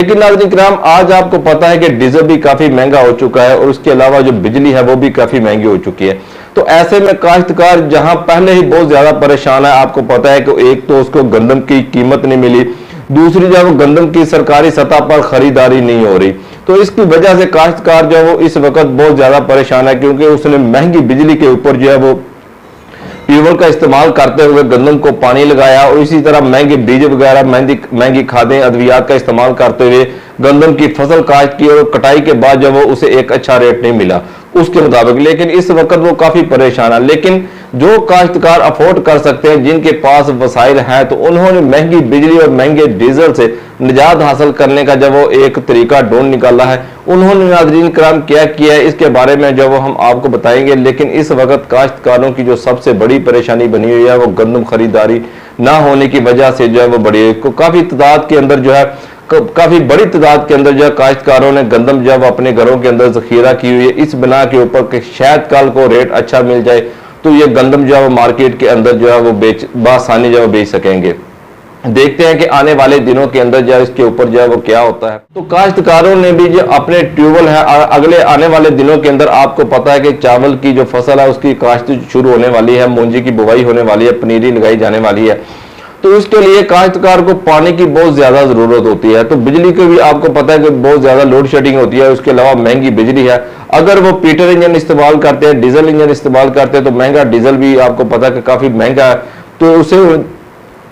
लेकिन नाज़रीन किराम, आज आपको पता है कि डीजल भी काफी महंगा हो चुका है और उसके अलावा जो बिजली है वो भी काफी महंगी हो चुकी है। तो ऐसे में काश्तकार जहां पहले ही बहुत ज्यादा परेशान है, आपको पता है कि एक तो उसको गंदम की कीमत नहीं मिली, दूसरी जो वो गंदम की सरकारी सतह पर खरीदारी नहीं हो रही। तो इसकी वजह से काश्तकार जो है वो इस वक्त बहुत ज्यादा परेशान है, क्योंकि उसने महंगी बिजली के ऊपर जो है वो ट्यूबवेल का इस्तेमाल करते हुए गंदम को पानी लगाया और इसी तरह महंगे बीज वगैरह, महंगी खादें, अद्वियात का इस्तेमाल करते हुए गंदम की फसल काश्त की और कटाई के बाद जब वो उसे एक अच्छा रेट नहीं मिला उसके मुताबिक। लेकिन इस वक्त वो काफी परेशान है। लेकिन जो काश्तकार अफोर्ड कर सकते हैं, जिनके पास वसाइल हैं, तो उन्होंने महंगी बिजली और महंगे डीजल से निजात हासिल करने का जब वो एक तरीका ढूंढ निकाला है, उन्होंने नाज़रीन किराम क्या किया है इसके बारे में जब हम आपको बताएंगे। लेकिन इस वक्त काश्तकारों की जो सबसे बड़ी परेशानी बनी हुई है वो गंदम खरीदारी ना होने की वजह से जो है वो बड़ी काफी तादाद के अंदर जो है काफी बड़ी तादाद के अंदर जो है काश्तकारों ने गंदम जब अपने घरों के अंदर जखीरा की हुई है, इस बिना के ऊपर कि शायद कल को रेट अच्छा मिल जाए तो ये गंदम जो है वो मार्केट के अंदर जो है वो बासानी जो है बेच सकेंगे। देखते हैं कि आने वाले दिनों के अंदर जो है इसके ऊपर जो है वो क्या होता है। तो काश्तकारों ने भी जो अपने ट्यूबवेल है, अगले आने वाले दिनों के अंदर आपको पता है कि चावल की जो फसल है उसकी काश्त शुरू होने वाली है, मूंजी की बुवाई होने वाली है, पनीरी लगाई जाने वाली है। तो इसके लिए काश्तकार को पानी की बहुत ज्यादा जरूरत होती है। तो बिजली की भी आपको पता है कि बहुत ज्यादा लोड शेडिंग होती है, उसके अलावा महंगी बिजली है। अगर वो पीटर इंजन इस्तेमाल करते हैं, डीजल इंजन इस्तेमाल करते हैं, तो महंगा डीजल भी आपको पता है कि काफी महंगा है, तो उसे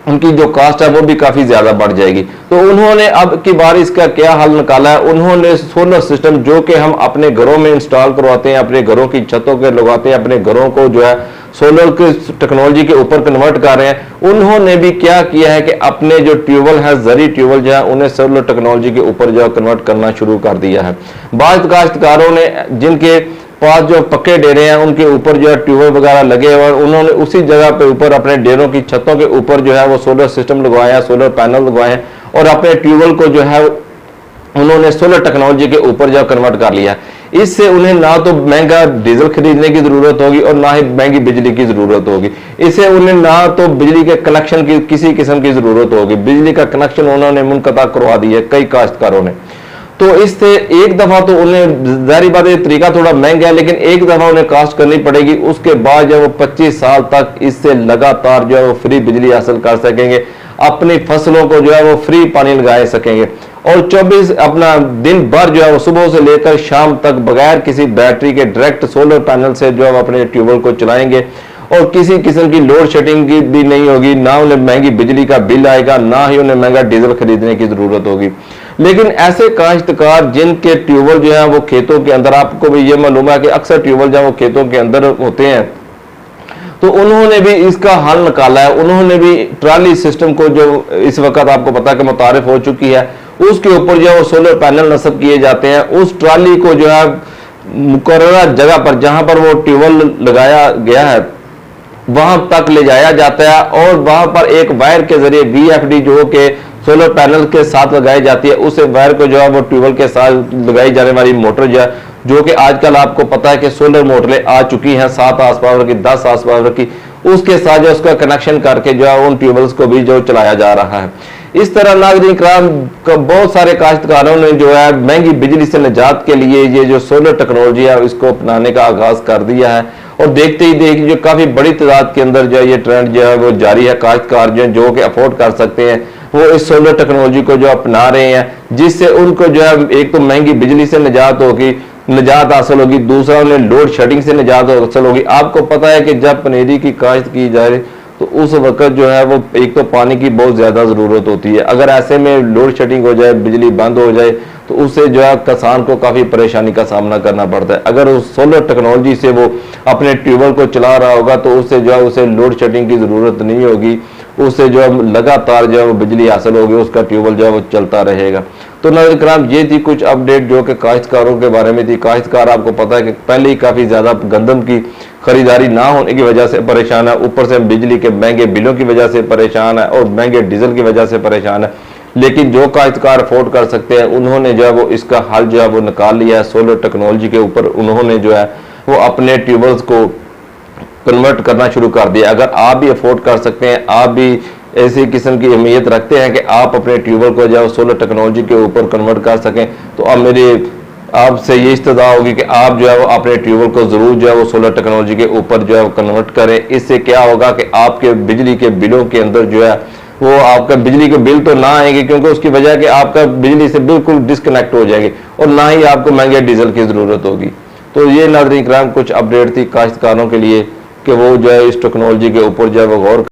उनकी जो कास्ट है वो भी काफी ज्यादा बढ़ जाएगी। तो उन्होंने अब की बार इसका क्या हल निकाला है, उन्होंने सोलर सिस्टम जो कि हम अपने घरों में इंस्टॉल करवाते हैं, अपने घरों की छतों के लगाते हैं, अपने घरों को जो है सोलर के टेक्नोलॉजी के ऊपर कन्वर्ट कर रहे हैं। उन्होंने भी क्या किया है कि अपने जो ट्यूबवेल है, जरी ट्यूबवेल जो है, उन्हें सोलर टेक्नोलॉजी के ऊपर जो है कन्वर्ट करना शुरू कर दिया है। बाद काश्तकारों ने जिनके पास जो पक्के डेरे हैं उनके ऊपर जो है ट्यूबवेल वगैरह लगे और उन्होंने उसी जगह पे ऊपर अपने डेरों की छतों के ऊपर जो है वो सोलर सिस्टम लगवाया, सोलर पैनल लगवाए और अपने ट्यूबवेल को जो है उन्होंने सोलर टेक्नोलॉजी के ऊपर जो कन्वर्ट कर लिया। इससे उन्हें ना तो महंगा डीजल खरीदने की जरूरत होगी और ना ही महंगी बिजली की जरूरत होगी। इससे उन्हें ना तो बिजली के कनेक्शन की किसी किस्म की जरूरत होगी। बिजली का कनेक्शन उन्होंने मुनक़ता करवा दिया कई काश्तकारों ने। तो इससे एक दफा तो उन्हें, जाहिर बात है तरीका थोड़ा महंगा है, लेकिन एक दफा उन्हें कास्ट करनी पड़ेगी। उसके बाद जब वो 25 साल तक इससे लगातार जो है वो फ्री बिजली हासिल कर सकेंगे, अपनी फसलों को जो है वो फ्री पानी लगा सकेंगे और 24 अपना दिन भर जो है वो सुबह से लेकर शाम तक बगैर किसी बैटरी के डायरेक्ट सोलर पैनल से जो है अपने ट्यूबवेल को चलाएंगे और किसी किस्म की लोड शेडिंग की भी नहीं होगी। ना उन्हें महंगी बिजली का बिल आएगा, ना ही उन्हें महंगा डीजल खरीदने की जरूरत होगी। लेकिन ऐसे काश्तकार जिनके ट्यूबवेल जो है वो खेतों के अंदर, आपको भी ये मालूम है कि अक्सर ट्यूबवेल जो है वो खेतों के अंदर होते हैं, तो उन्होंने भी इसका हल निकाला है। उन्होंने भी ट्राली सिस्टम को, जो इस वक्त आपको पता है कि मुतारिफ हो चुकी है, उसके ऊपर जो है वो सोलर पैनल नस्ब किए जाते हैं। उस ट्राली को जो है मुकर्ररा जगह पर जहां पर वो ट्यूबवेल लगाया गया है वहां तक ले जाया जाता है और वहां पर एक वायर के जरिए VFD जो कि सोलर पैनल के साथ लगाई जाती है, उस वायर को जो है वो ट्यूबवेल के साथ लगाई जाने वाली मोटर जो है, जो कि आजकल आपको पता है कि सोलर मोटरें आ चुकी हैं 7 आस पावर की, 10 आस पावर की, उसके साथ जो उसका कनेक्शन करके जो है उन ट्यूबवेल्स को भी जो चलाया जा रहा है। इस तरह नाज़रीन किराम बहुत सारे काश्तकारों ने जो है महंगी बिजली से निजात के लिए ये जो सोलर टेक्नोलॉजी है इसको अपनाने का आगाज कर दिया है और देखते ही देखिए जो काफी बड़ी तादाद के अंदर जो है ये ट्रेंड जो है वो जारी है। काश्तकार जो कि अफोर्ड कर सकते हैं वो इस सोलर टेक्नोलॉजी को जो अपना रहे हैं, जिससे उनको जो है एक तो महंगी बिजली से निजात हासिल होगी, दूसरा उन्हें लोड शेडिंग से निजात हासिल होगी। आपको पता है कि जब पनीरी की काश्त की जाए तो उस वक्त जो है वो एक तो पानी की बहुत ज्यादा जरूरत होती है। अगर ऐसे में लोड शेडिंग हो जाए, बिजली बंद हो जाए, तो उससे जो है किसान को काफी परेशानी का सामना करना पड़ता है। अगर उस सोलर टेक्नोलॉजी से वो अपने ट्यूबवेल को चला रहा होगा तो उससे जो है उसे लोड शेडिंग की जरूरत नहीं होगी, उससे जो है लगातार जो है वो बिजली हासिल होगी, उसका ट्यूबवेल जो है वो चलता रहेगा। तो नाज़रीन किराम ये थी कुछ अपडेट जो कि काश्तकारों के बारे में थी। काश्तकार आपको पता है कि पहले ही काफी ज्यादा गंदम की खरीदारी ना होने की वजह से परेशान है, ऊपर से बिजली के महंगे बिलों की वजह से परेशान है और महंगे डीजल की वजह से परेशान है। लेकिन जो काश्तकार अफोर्ड कर सकते हैं उन्होंने जो है वो इसका हल जो है वो निकाल लिया है। सोलर टेक्नोलॉजी के ऊपर उन्होंने जो है वो अपने ट्यूबवेल्स को कन्वर्ट करना शुरू कर दिया। अगर आप भी अफोर्ड कर सकते हैं, आप भी ऐसी किस्म की अहमियत रखते हैं कि आप अपने ट्यूबवेल को जो सोलर टेक्नोलॉजी के ऊपर कन्वर्ट कर सकें, तो अब मेरी आपसे ये इस्तदा होगी कि आप जो है वो अपने ट्यूबवेल को ज़रूर जो है वो सोलर टेक्नोलॉजी के ऊपर जो है वो कन्वर्ट करें। इससे क्या होगा कि आपके बिजली के बिलों के अंदर जो है वो आपका बिजली के बिल तो ना आएंगे, क्योंकि उसकी वजह कि आपका बिजली से बिल्कुल डिस्कनेक्ट हो जाएगी, और ना ही आपको महंगे डीजल की ज़रूरत होगी। तो ये नाज़रीन किराम कुछ अपडेट थी काश्तकारों के लिए कि वो जो है इस टेक्नोलॉजी के ऊपर जो है वो गौर